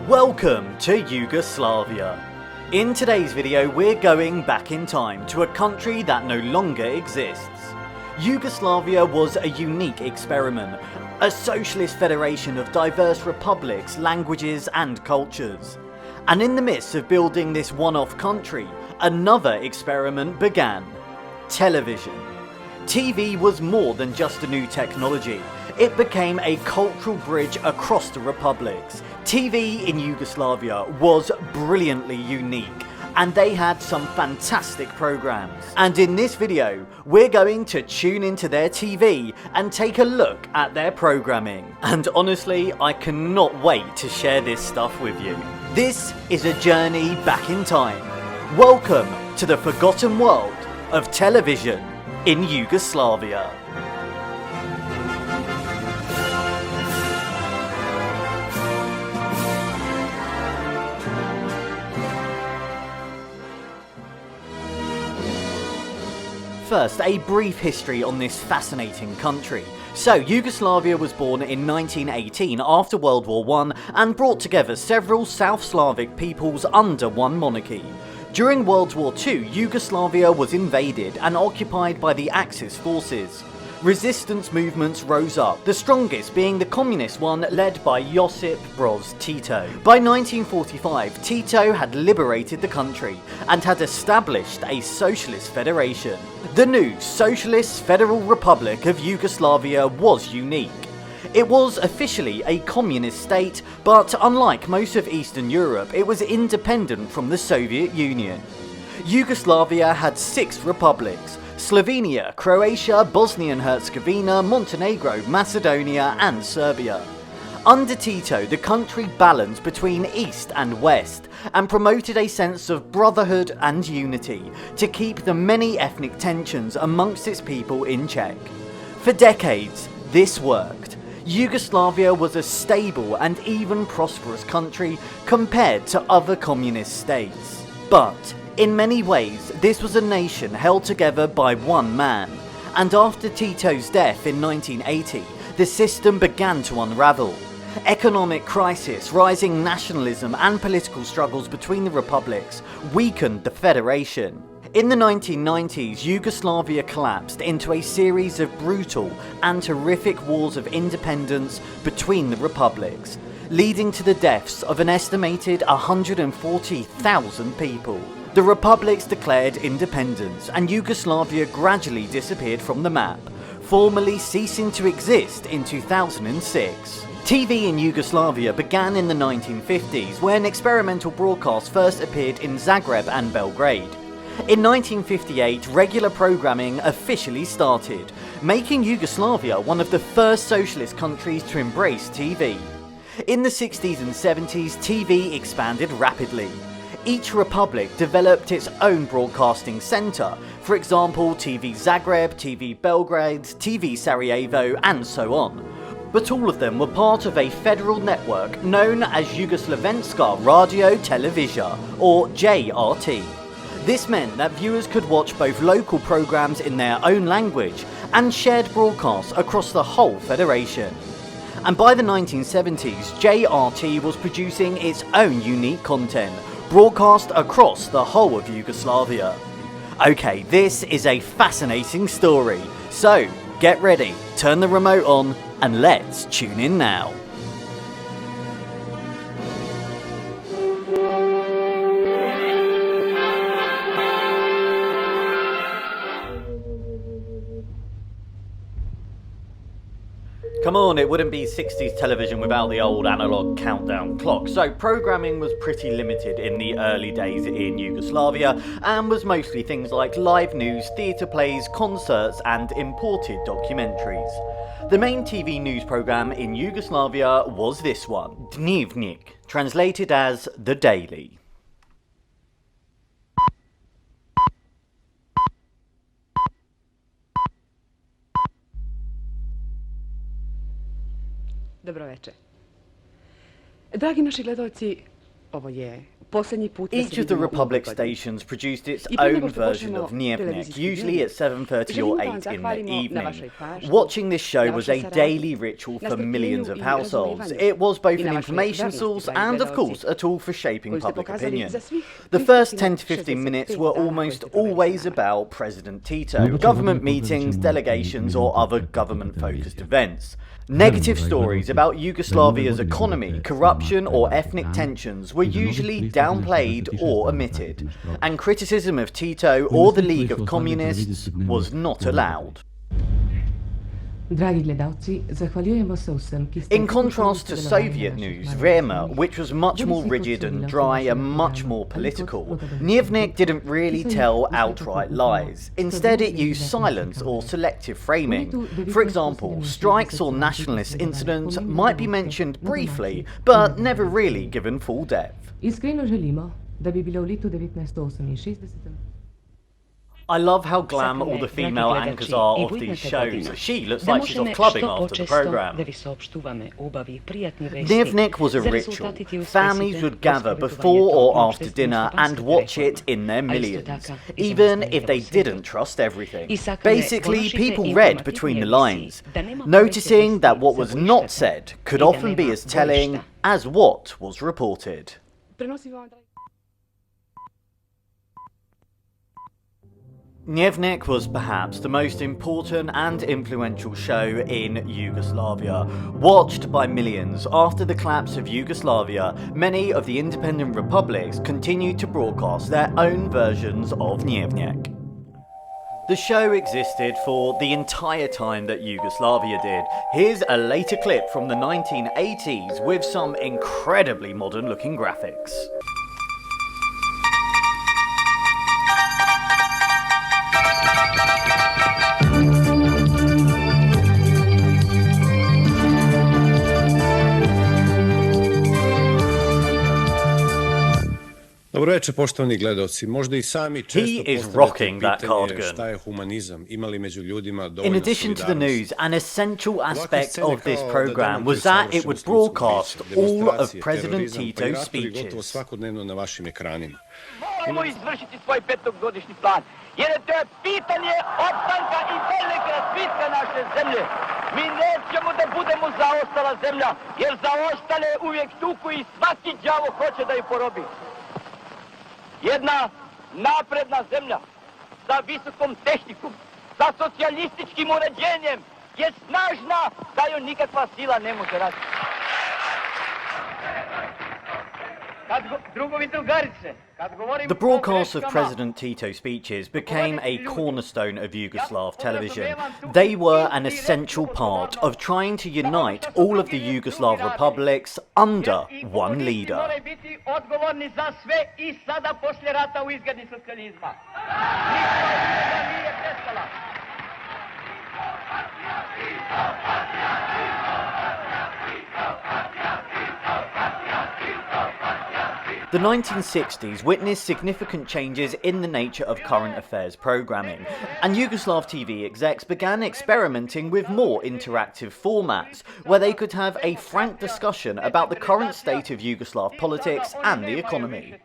Welcome to Yugoslavia. In today's video we're going back in time to a country that no longer exists. Yugoslavia was a unique experiment, a socialist federation of diverse republics, languages and cultures. And in the midst of building this one-off country, another experiment began. Television. TV was more than just a new technology. It became a cultural bridge across the republics. TV in Yugoslavia was brilliantly unique, and they had some fantastic programs. And in this video, we're going to tune into their TV and take a look at their programming. And honestly, I cannot wait to share this stuff with you. This is a journey back in time. Welcome to the forgotten world of television in Yugoslavia. First, a brief history on this fascinating country. So, Yugoslavia was born in 1918 after World War I and brought together several South Slavic peoples under one monarchy. During World War II, Yugoslavia was invaded and occupied by the Axis forces. Resistance movements rose up, the strongest being the communist one led by Josip Broz Tito. By 1945, Tito had liberated the country and had established a socialist federation. The new Socialist Federal Republic of Yugoslavia was unique. It was officially a communist state, but unlike most of Eastern Europe, it was independent from the Soviet Union. Yugoslavia had 6 republics: Slovenia, Croatia, Bosnia and Herzegovina, Montenegro, Macedonia and Serbia. Under Tito, the country balanced between East and West and promoted a sense of brotherhood and unity to keep the many ethnic tensions amongst its people in check. For decades, this worked. Yugoslavia was a stable and even prosperous country compared to other communist states. But in many ways, this was a nation held together by one man, and after Tito's death in 1980, the system began to unravel. Economic crisis, rising nationalism and political struggles between the republics weakened the federation. In the 1990s, Yugoslavia collapsed into a series of brutal and horrific wars of independence between the republics, leading to the deaths of an estimated 140,000 people. The republics declared independence and Yugoslavia gradually disappeared from the map, formally ceasing to exist in 2006. TV in Yugoslavia began in the 1950s when experimental broadcasts first appeared in Zagreb and Belgrade. In 1958, regular programming officially started, making Yugoslavia one of the first socialist countries to embrace TV. In the 60s and 70s, TV expanded rapidly. Each republic developed its own broadcasting centre, for example TV Zagreb, TV Belgrade, TV Sarajevo and so on. But all of them were part of a federal network known as Jugoslovenska Radio Televizija, or JRT. This meant that viewers could watch both local programmes in their own language and shared broadcasts across the whole federation. And by the 1970s, JRT was producing its own unique content, broadcast across the whole of Yugoslavia. Okay, this is a fascinating story, so get ready, turn the remote on, and let's tune in now. Come on, it wouldn't be 60s television without the old analog countdown clock, so programming was pretty limited in the early days in Yugoslavia and was mostly things like live news, theatre plays, concerts and imported documentaries. The main TV news programme in Yugoslavia was this one, Dnevnik, translated as The Daily. Dobro večer. Dragi naši gledalci, ovo je Each of the Republic stations produced its own version of Dnevnik, usually at 7:30 or 8 in the evening. Watching this show was a daily ritual for millions of households. It was both an information source and, of course, a tool for shaping public opinion. The first 10 to 15 minutes were almost always about President Tito, government meetings, delegations, or other government-focused events. Negative stories about Yugoslavia's economy, corruption, or ethnic tensions were usually downplayed or omitted, and criticism of Tito or the League of Communists was not allowed. In contrast to Soviet news, Vremya, which was much more rigid and dry and much more political, Dnevnik didn't really tell outright lies. Instead, it used silence or selective framing. For example, strikes or nationalist incidents might be mentioned briefly, but never really given full depth. I love how glam all the female anchors are of these shows. She looks like she's off clubbing after the programme. Dnevnik was a ritual. Families would gather before or after dinner and watch it in their millions, even if they didn't trust everything. Basically, people read between the lines, noticing that what was not said could often be as telling as what was reported. Dnevnik was perhaps the most important and influential show in Yugoslavia. Watched by millions after the collapse of Yugoslavia, many of the independent republics continued to broadcast their own versions of Dnevnik. The show existed for the entire time that Yugoslavia did. Here's a later clip from the 1980s with some incredibly modern looking graphics. He is rocking that cardigan. In addition to the news, an essential aspect of this program was that it would broadcast all of President Tito's speeches. Jer to je pitanje opstanka i daljeg razvitka naše zemlje. Mi nećemo da budemo zaostala zemlja, jer zaostale uvijek tuku i svaki đavo hoće da ih porobi. Jedna napredna zemlja sa visokom tehnikom, sa socijalističkim uređenjem je snažna da joj nikakva sila ne može razbiti. The broadcast of President Tito's speeches became a cornerstone of Yugoslav television. They were an essential part of trying to unite all of the Yugoslav republics under one leader. The 1960s witnessed significant changes in the nature of current affairs programming, and Yugoslav TV execs began experimenting with more interactive formats, where they could have a frank discussion about the current state of Yugoslav politics and the economy.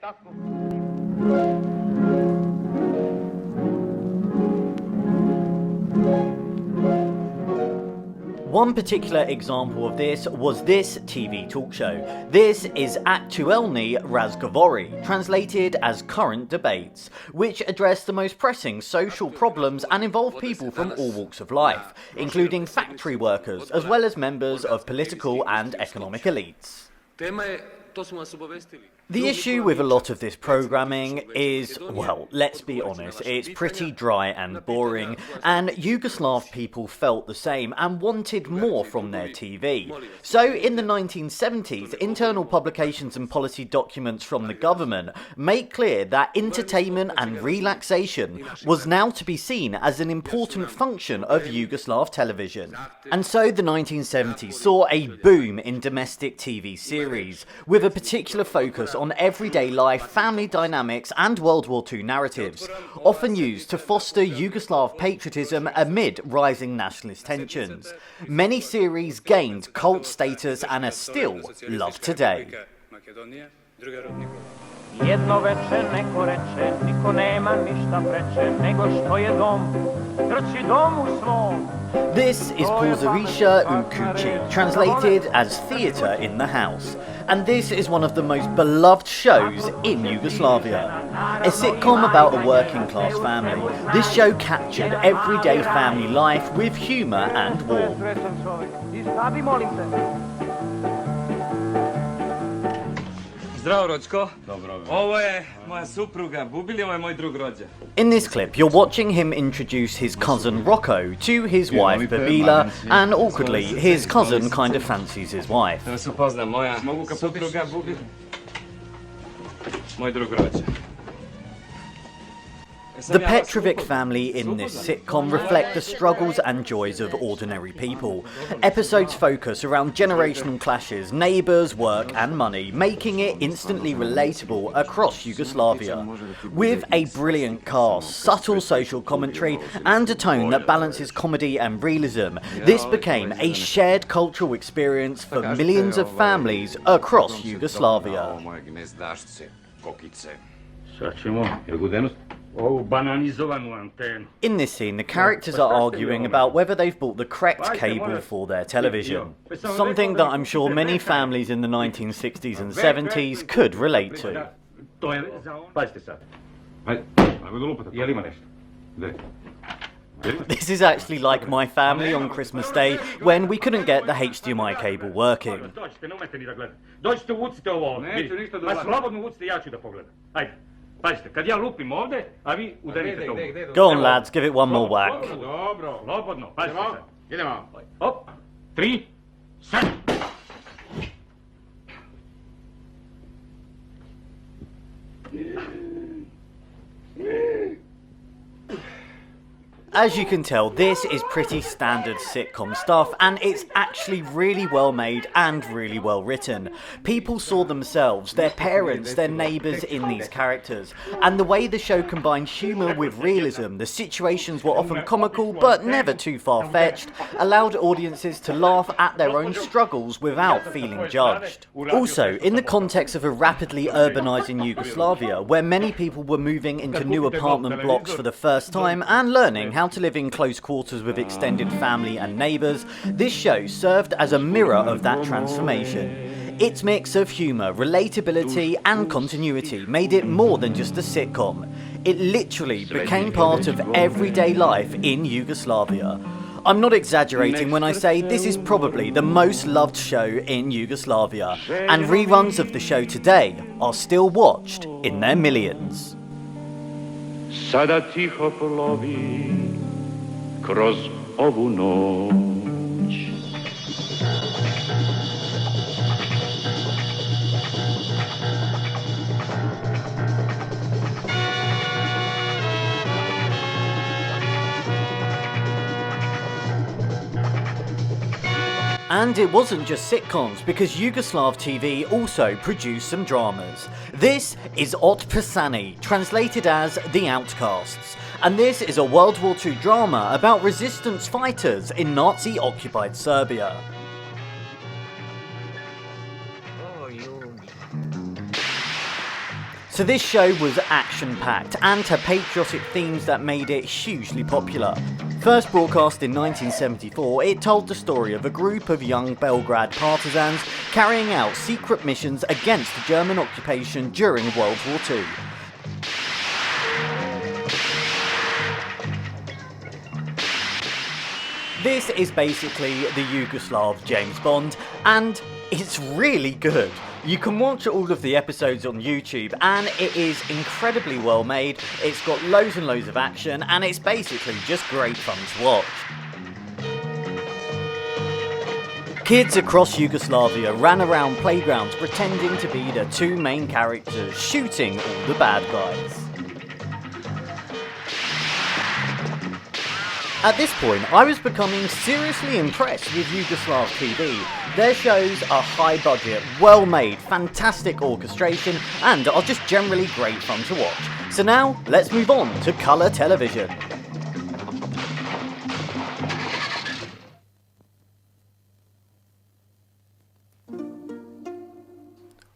One particular example of this was this TV talk show. This is Aktuelni Razgovori, translated as Current Debates, which address the most pressing social problems and involve people from all walks of life, including factory workers, as well as members of political and economic elites. The issue with a lot of this programming is, well, let's be honest, it's pretty dry and boring, and Yugoslav people felt the same and wanted more from their TV. So in the 1970s, internal publications and policy documents from the government make clear that entertainment and relaxation was now to be seen as an important function of Yugoslav television. And so the 1970s saw a boom in domestic TV series, with a particular focus on everyday life, family dynamics and World War II narratives, often used to foster Yugoslav patriotism amid rising nationalist tensions. Many series gained cult status and are still loved today. Jedno veče neko reče, niko nema ništa preče, nego što je dom, trči domu svom. This is Pauzarisha Ukuchi, translated as Theatre in the House, and this is one of the most beloved shows in Yugoslavia. A sitcom about a working class family, this show captured everyday family life with humour and warmth. Zdravo, Ročko. Dobro. Ovo je moja supruga Bubili, ovo je moj drug rođa. In this clip, you're watching him introduce his cousin Rocco to his wife Babila, and awkwardly, his cousin kind of fancies his wife. Da vas upoznam, moja supruga Bubili, moj drug rođa. The Petrovic family in this sitcom reflect the struggles and joys of ordinary people. Episodes focus around generational clashes, neighbours, work and money, making it instantly relatable across Yugoslavia. With a brilliant cast, subtle social commentary and a tone that balances comedy and realism, this became a shared cultural experience for millions of families across Yugoslavia. In this scene, the characters are arguing about whether they've bought the correct cable for their television. Something that I'm sure many families in the 1960s and 70s could relate to. This is actually like my family on Christmas Day when we couldn't get the HDMI cable working. Go on lads, give it one more whack. Hop, 3, set. As you can tell, this is pretty standard sitcom stuff, and it's actually really well made and really well written. People saw themselves, their parents, their neighbours in these characters, and the way the show combined humour with realism, the situations were often comical but never too far-fetched, allowed audiences to laugh at their own struggles without feeling judged. Also, in the context of a rapidly urbanising Yugoslavia, where many people were moving into new apartment blocks for the first time and learning how to live in close quarters with extended family and neighbours, this show served as a mirror of that transformation. Its mix of humour, relatability and continuity made it more than just a sitcom. It literally became part of everyday life in Yugoslavia. I'm not exaggerating when I say this is probably the most loved show in Yugoslavia, and reruns of the show today are still watched in their millions. Sada tiho plovi kroz ovu noć. And it wasn't just sitcoms, because Yugoslav TV also produced some dramas. This is Otpisani, translated as The Outcasts, and this is a World War II drama about resistance fighters in Nazi-occupied Serbia. So this show was action-packed and had patriotic themes that made it hugely popular. First broadcast in 1974, it told the story of a group of young Belgrade partisans carrying out secret missions against the German occupation during World War II. This is basically the Yugoslav James Bond, and it's really good. You can watch all of the episodes on YouTube, and it is incredibly well made. It's got loads and loads of action, and it's basically just great fun to watch. Kids across Yugoslavia ran around playgrounds pretending to be the two main characters, shooting all the bad guys. At this point, I was becoming seriously impressed with Yugoslav TV. Their shows are high budget, well made, fantastic orchestration, and are just generally great fun to watch. So now, let's move on to colour television.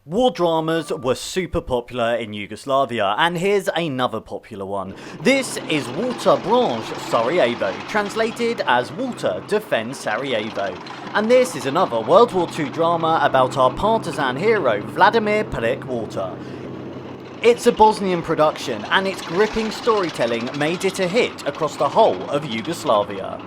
War dramas were super popular in Yugoslavia, and here's another popular one. This is Walter Branch Sarajevo, translated as Walter Defends Sarajevo. And this is another World War II drama about our partisan hero Vladimir Perek Walter. It's a Bosnian production, and its gripping storytelling made it a hit across the whole of Yugoslavia.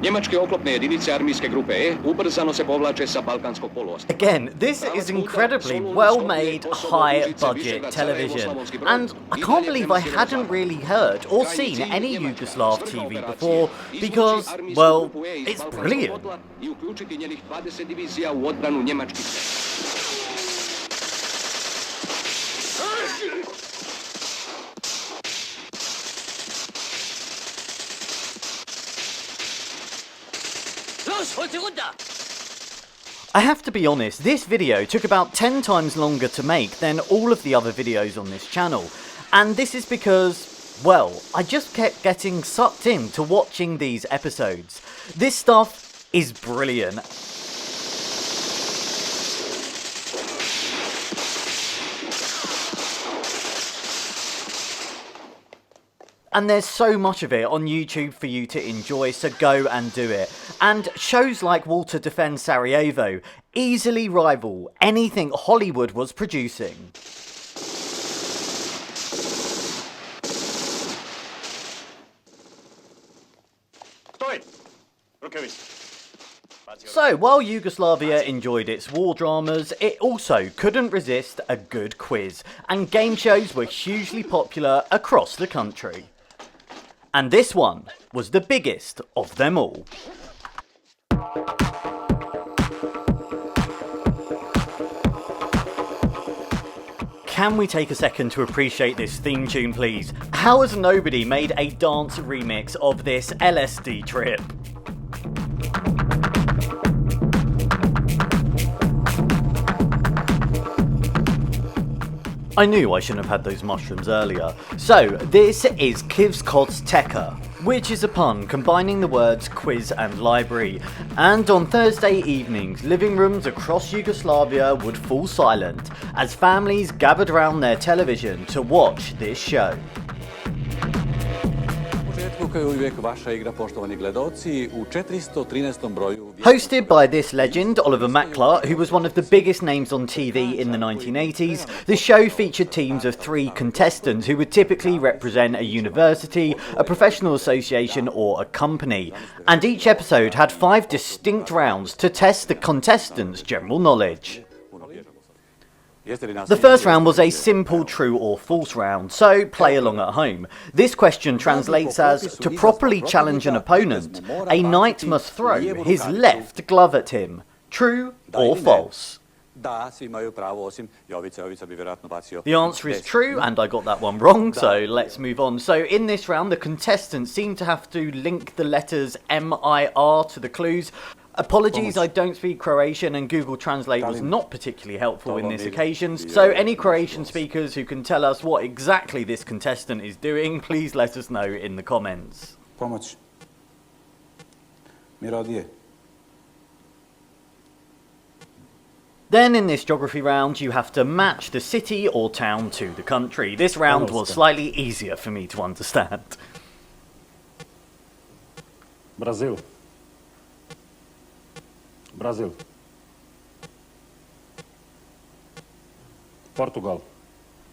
Njemačke oklopne jedinice armijske grupe E ubrzano se povlače sa Balkanskog poluostrva. Again, this is incredibly well-made, high-budget television, and I can't believe I hadn't really heard or seen any Yugoslav TV before, because, well, it's brilliant. I uključiti njenih 20 divizija u odbranu njemačkih. I have to be honest, this video took about 10 times longer to make than all of the other videos on this channel. And this is because, well, I just kept getting sucked into watching these episodes. This stuff is brilliant. And there's so much of it on YouTube for you to enjoy, so go and do it. And shows like Walter Defends Sarajevo easily rival anything Hollywood was producing. So, while Yugoslavia enjoyed its war dramas, it also couldn't resist a good quiz, and game shows were hugely popular across the country. And this one was the biggest of them all. Can we take a second to appreciate this theme tune, please? How has nobody made a dance remix of this LSD trip? I knew I shouldn't have had those mushrooms earlier. So, this is Kivskots Teka, which is a pun combining the words quiz and library. And on Thursday evenings, living rooms across Yugoslavia would fall silent as families gathered around their television to watch this show. Hosted by this legend, Oliver Maklar, who was one of the biggest names on TV in the 1980s, the show featured teams of 3 contestants who would typically represent a university, a professional association or a company. And each episode had 5 distinct rounds to test the contestants' general knowledge. The first round was a simple true or false round, so play along at home. This question translates as, to properly challenge an opponent, a knight must throw his left glove at him. True or false? The answer is true, and I got that one wrong, so let's move on. So in this round, the contestants seem to have to link the letters M-I-R to the clues. Apologies, I don't speak Croatian, and Google Translate was not particularly helpful in this occasion, so any Croatian speakers who can tell us what exactly this contestant is doing, please let us know in the comments. Then in this geography round, you have to match the city or town to the country. This round was slightly easier for me to understand. Brazil. Portugal.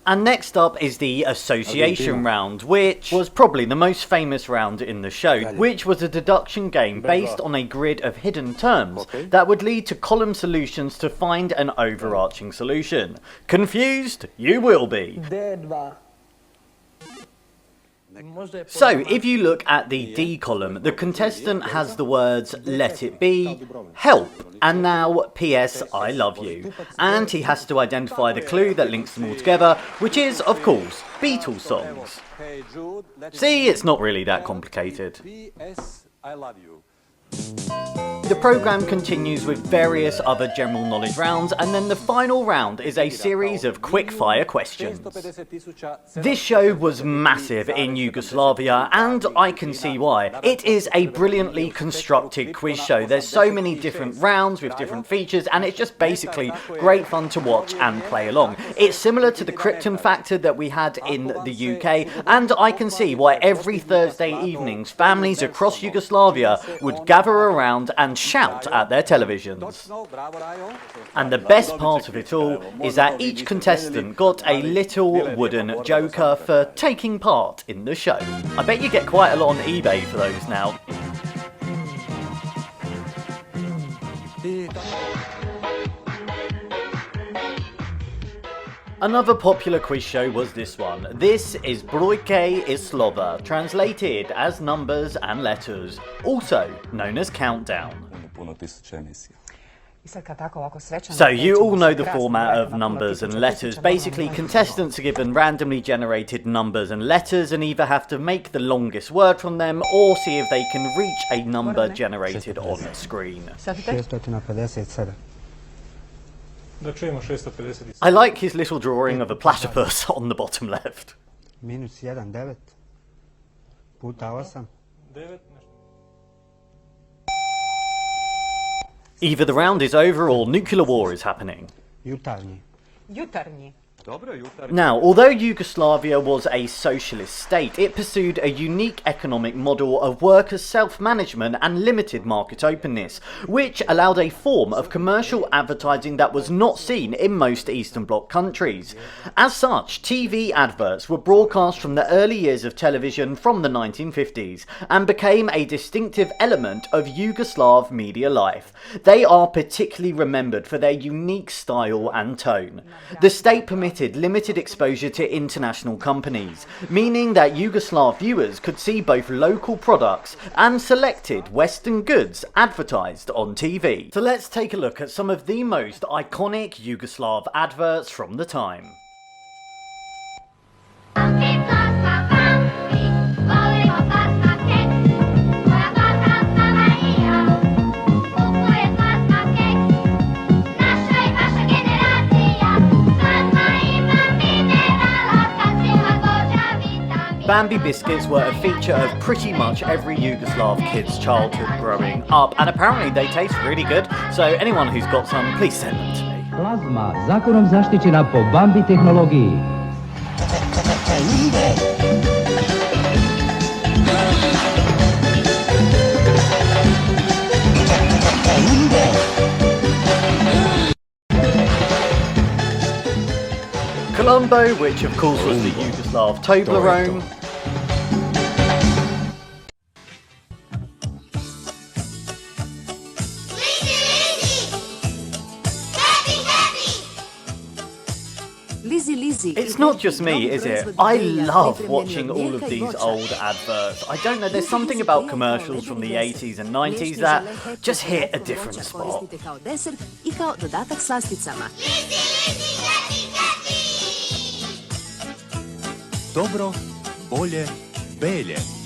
And next up is the association round, which was probably the most famous round in the show, which was a deduction game based on a grid of hidden terms that would lead to column solutions to find an overarching solution. Confused? You will be. So, if you look at the D column, the contestant has the words let it be, help, and now PS I love you. And he has to identify the clue that links them all together, which is, of course, Beatles songs. See, it's not really that complicated. the programme continues with various other general knowledge rounds, and then the final round is a series of quick-fire questions. This show was massive in Yugoslavia, and I can see why. It is a brilliantly constructed quiz show. There's so many different rounds with different features, and it's just basically great fun to watch and play along. It's similar to the Krypton Factor that we had in the UK, and I can see why every Thursday evenings families across Yugoslavia would gather around and shout at their televisions. And the best part of it all is that each contestant got a little wooden joker for taking part in the show. I bet you get quite a lot on eBay for those now. Another popular quiz show was this one. This is Brojke i Slova, translated as numbers and letters, also known as Countdown. So you all know the format of numbers and letters. Basically, contestants are given randomly generated numbers and letters and either have to make the longest word from them or see if they can reach a number generated on the screen. I like his little drawing of a platypus on the bottom left. Either the round is over or nuclear war is happening. Now, although Yugoslavia was a socialist state, it pursued a unique economic model of workers' self-management and limited market openness, which allowed a form of commercial advertising that was not seen in most Eastern Bloc countries. As such, TV adverts were broadcast from the early years of television from the 1950s and became a distinctive element of Yugoslav media life. They are particularly remembered for their unique style and tone. The state permitted limited exposure to international companies, meaning that Yugoslav viewers could see both local products and selected Western goods advertised on TV. So let's take a look at some of the most iconic Yugoslav adverts from the time. Bambi biscuits were a feature of pretty much every Yugoslav kid's childhood growing up, and apparently they taste really good, so anyone who's got some, please send them to me. Plazma, zakonom zaštićena po Bambi tehnologiji. Colombo, which of course was the Yugoslav Toblerone. It's not just me, is it? I love watching all of these old adverts. I don't know, there's something about commercials from the 80s and 90s that just hit a different spot. Dobro, bolje, belje.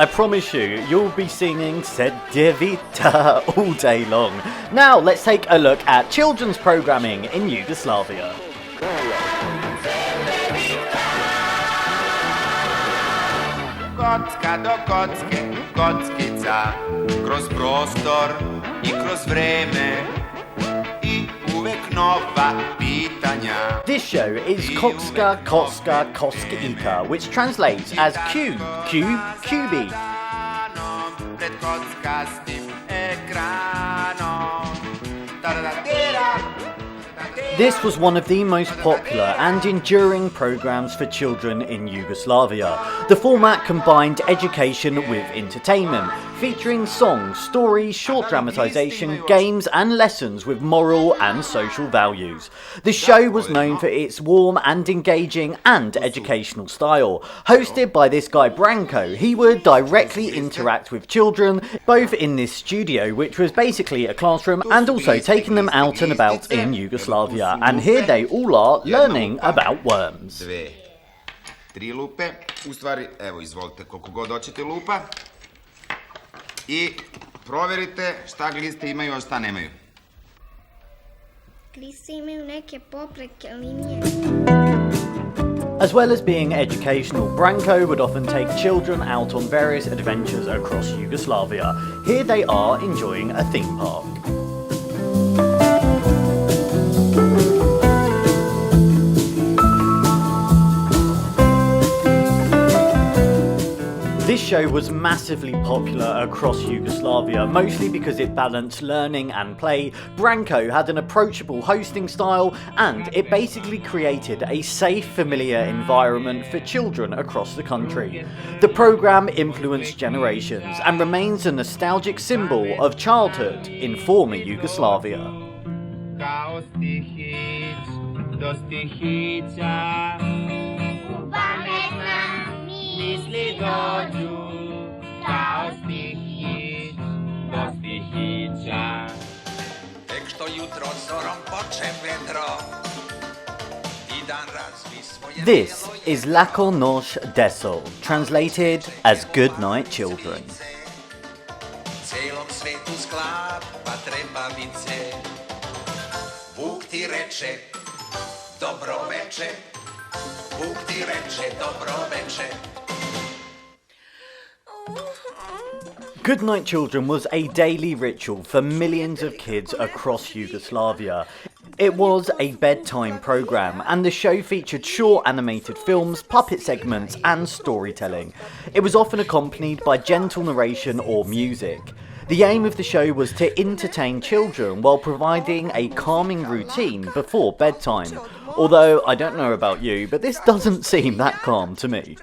I promise you, you'll be singing Sede Vita all day long. Now, let's take a look at children's programming in Yugoslavia. Kocka do kocke, kockica, kroz prostor I kroz vreme I uvek nova pitanja. This show is Kocka, Kocka, Koska, which translates as cube, cube, cubey. Pred kockastim ekranom. This was one of the most popular and enduring programs for children in Yugoslavia. The format combined education with entertainment, featuring songs, stories, short dramatisation, games and lessons with moral and social values. The show was known for its warm and engaging and educational style. Hosted by this guy Branko, he would directly interact with children, both in this studio, which was basically a classroom, and also taking them out and about in Yugoslavia. And here they all are learning about worms. 3 lupe, u stvari, evo izvolite koliko god hoćete lupa i proverite šta gliste imaju, a šta nemaju. Gliste imaju neke popreke linije. As well as being educational, Branko would often take children out on various adventures across Yugoslavia. Here they are enjoying a theme park. This show was massively popular across Yugoslavia, mostly because it balanced learning and play. Branko had an approachable hosting style, and it basically created a safe, familiar environment for children across the country. The programme influenced generations and remains a nostalgic symbol of childhood in former Yugoslavia. Misli dođu kao stihić do stihića. Tek što jutro zorom poče vedro i dan razvi svoje. This is Lako Noć Deso, translated as Good Night Children. Celom svetu sklapa trebavice. Bog ti reče dobro veče. Bog ti reče dobro veče. Good Night Children was a daily ritual for millions of kids across Yugoslavia. It was a bedtime programme, and the show featured short animated films, puppet segments and storytelling. It was often accompanied by gentle narration or music. The aim of the show was to entertain children while providing a calming routine before bedtime. Although, I don't know about you, but this doesn't seem that calm to me.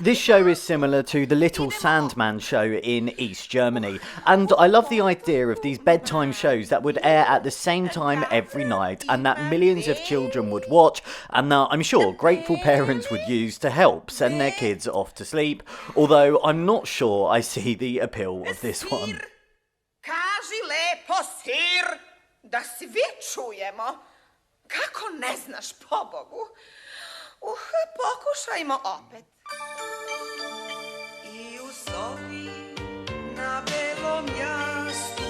This show is similar to the Little Sandman show in East Germany, and I love the idea of these bedtime shows that would air at the same time every night and that millions of children would watch, and that I'm sure grateful parents would use to help send their kids off to sleep, although I'm not sure I see the appeal of this one. Kaži lepo, sir, da svi čujemo. Kako ne znaš, pobogu? Pokušajmo opet. I u sobi na belom jastu.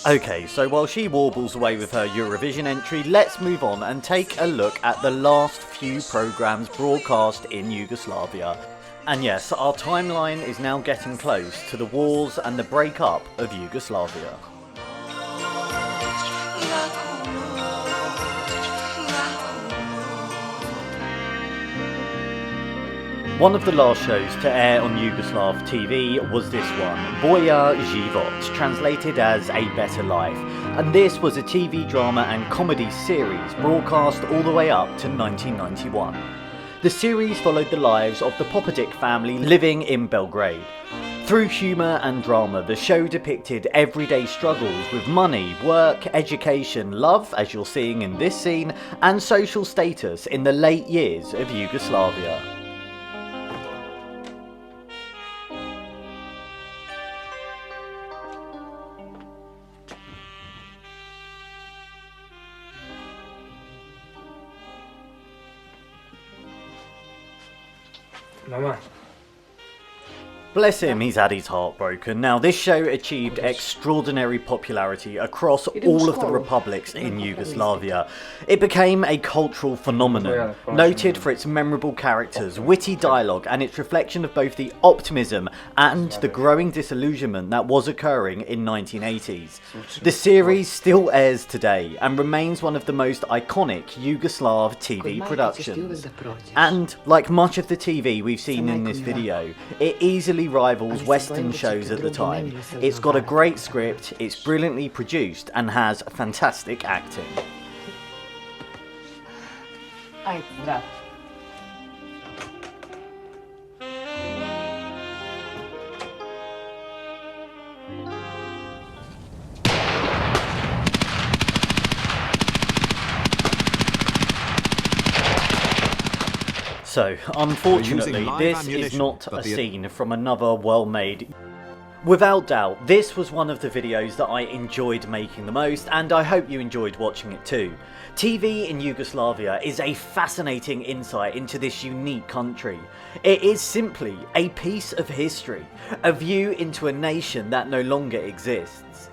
Okay, so while she warbles away with her Eurovision entry, let's move on and take a look at the last few programmes broadcast in Yugoslavia. And yes, our timeline is now getting close to the wars and the breakup of Yugoslavia. One of the last shows to air on Yugoslav TV was this one, Bolja Život, translated as A Better Life, and this was a TV drama and comedy series broadcast all the way up to 1991. The series followed the lives of the Popovic family living in Belgrade. Through humour and drama, the show depicted everyday struggles with money, work, education, love, as you're seeing in this scene, and social status in the late years of Yugoslavia. Mama. Bless him, he's had his heart broken. Now, this show achieved extraordinary popularity across all of the republics in Yugoslavia. It became a cultural phenomenon, noted for its memorable characters, witty dialogue, and its reflection of both the optimism and the growing disillusionment that was occurring in 1980s. The series still airs today and remains one of the most iconic Yugoslav TV productions. And, like much of the TV we've seen in this video, it easily easily rivals Western shows at the time. It's got a great script, it's brilliantly produced, and has fantastic acting. So, unfortunately, this is not a scene from another well-made... Without doubt, this was one of the videos that I enjoyed making the most, and I hope you enjoyed watching it too. TV in Yugoslavia is a fascinating insight into this unique country. It is simply a piece of history, a view into a nation that no longer exists.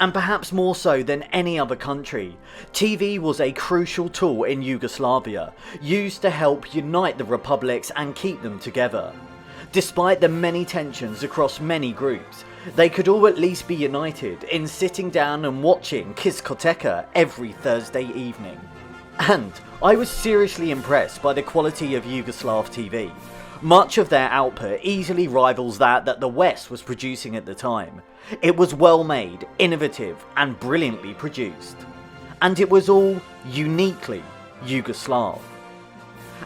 And perhaps more so than any other country, TV was a crucial tool in Yugoslavia, used to help unite the republics and keep them together. Despite the many tensions across many groups, they could all at least be united in sitting down and watching Kiskoteka every Thursday evening. And I was seriously impressed by the quality of Yugoslav TV. Much of their output easily rivals that the West was producing at the time. It was well made, innovative, and brilliantly produced. And it was all uniquely Yugoslav.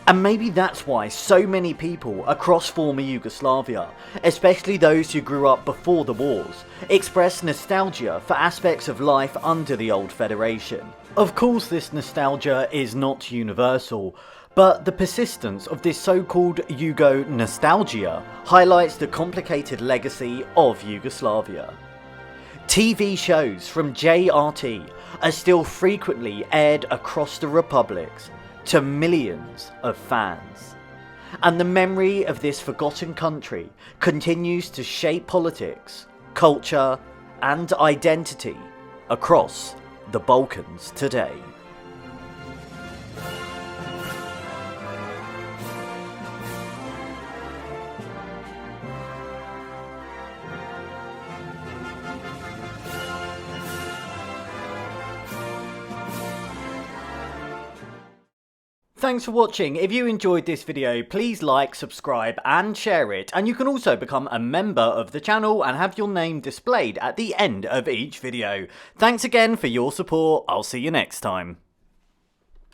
And maybe that's why so many people across former Yugoslavia, especially those who grew up before the wars, express nostalgia for aspects of life under the old Federation. Of course, this nostalgia is not universal, but the persistence of this so-called Yugo nostalgia highlights the complicated legacy of Yugoslavia. TV shows from JRT are still frequently aired across the republics to millions of fans. And the memory of this forgotten country continues to shape politics, culture, and identity across the Balkans today. Thanks for watching. If you enjoyed this video, please like, subscribe and share it, and you can also become a member of the channel and have your name displayed at the end of each video. Thanks again for your support. I'll see you next time.